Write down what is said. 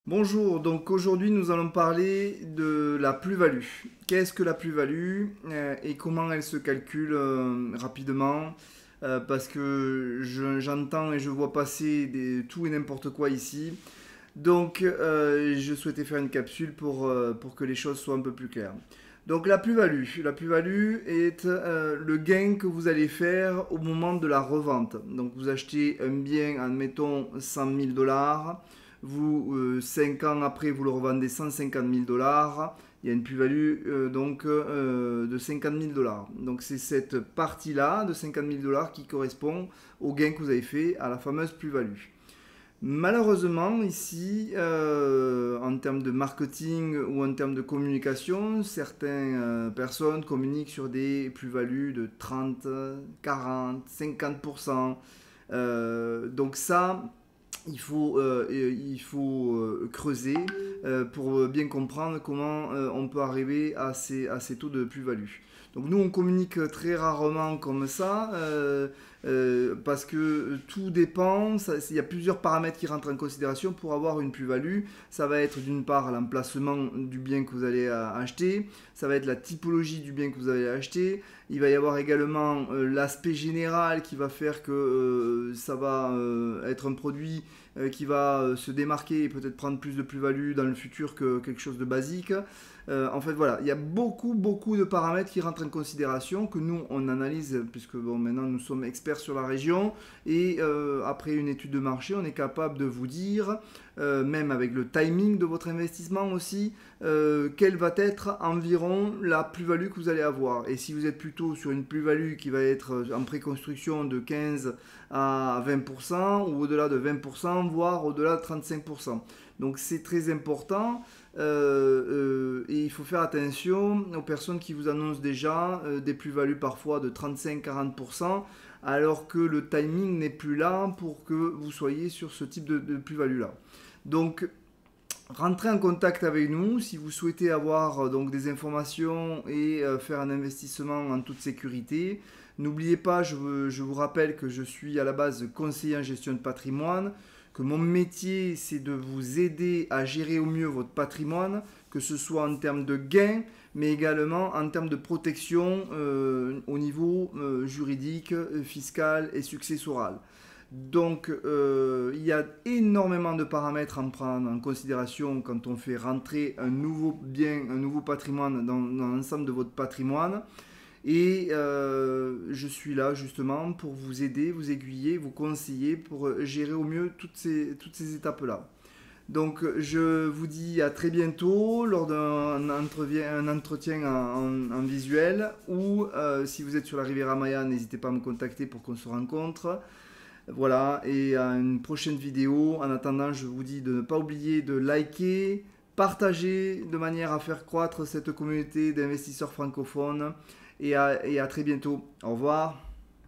Bonjour, donc aujourd'hui nous allons parler de la plus-value. Qu'est-ce que la plus-value et comment elle se calcule rapidement parce que j'entends et je vois passer tout et n'importe quoi ici. Donc je souhaitais faire une capsule pour que les choses soient un peu plus claires. Donc la plus-value est le gain que vous allez faire au moment de la revente. Donc vous achetez un bien, admettons 100 000 dollars, vous 5 ans après vous le revendez 150 000 dollars, il y a une plus-value de 50 000 dollars. Donc c'est cette partie-là de 50 000 dollars qui correspond au gain que vous avez fait à la fameuse plus-value. Malheureusement, ici, en termes de marketing ou en termes de communication, certaines personnes communiquent sur des plus-values de 30, 40, 50%. Donc ça, il faut creuser pour bien comprendre comment on peut arriver à ces taux de plus-value. Donc nous, on communique très rarement comme ça parce que tout dépend. Il y a plusieurs paramètres qui rentrent en considération pour avoir une plus-value. Ça va être d'une part l'emplacement du bien que vous allez acheter, ça va être la typologie du bien que vous allez acheter. Il va y avoir également l'aspect général qui va faire que ça va être un produit qui va se démarquer et peut-être prendre plus de plus-value dans le futur que quelque chose de basique. En fait, voilà, il y a beaucoup de paramètres qui rentrent en considération, que nous, on analyse, puisque bon, maintenant, nous sommes experts sur la région, et après une étude de marché, on est capable de vous dire, même avec le timing de votre investissement aussi, quelle va être environ la plus-value que vous allez avoir. Et si vous êtes plutôt sur une plus-value qui va être en préconstruction de 15 à 20%, ou au-delà de 20%, voire au-delà de 35%. Donc c'est très important. Et il faut faire attention aux personnes qui vous annoncent déjà des plus-values parfois de 35-40%, alors que le timing n'est plus là pour que vous soyez sur ce type de plus-value là. Donc rentrez en contact avec nous si vous souhaitez avoir donc des informations et faire un investissement en toute sécurité. N'oubliez pas, je vous rappelle que je suis à la base conseiller en gestion de patrimoine, que mon métier c'est de vous aider à gérer au mieux votre patrimoine, que ce soit en termes de gains, mais également en termes de protection au niveau juridique, fiscal et successoral. Donc, il y a énormément de paramètres à prendre en considération quand on fait rentrer un nouveau bien, un nouveau patrimoine dans l'ensemble de votre patrimoine. Et je suis là justement pour vous aider, vous aiguiller, vous conseiller pour gérer au mieux toutes ces étapes-là. Donc je vous dis à très bientôt lors d'un entretien en visuel ou si vous êtes sur la Riviera Maya, n'hésitez pas à me contacter pour qu'on se rencontre. Voilà, et à une prochaine vidéo. En attendant, je vous dis de ne pas oublier de liker, partager de manière à faire croître cette communauté d'investisseurs francophones. Et à très bientôt. Au revoir.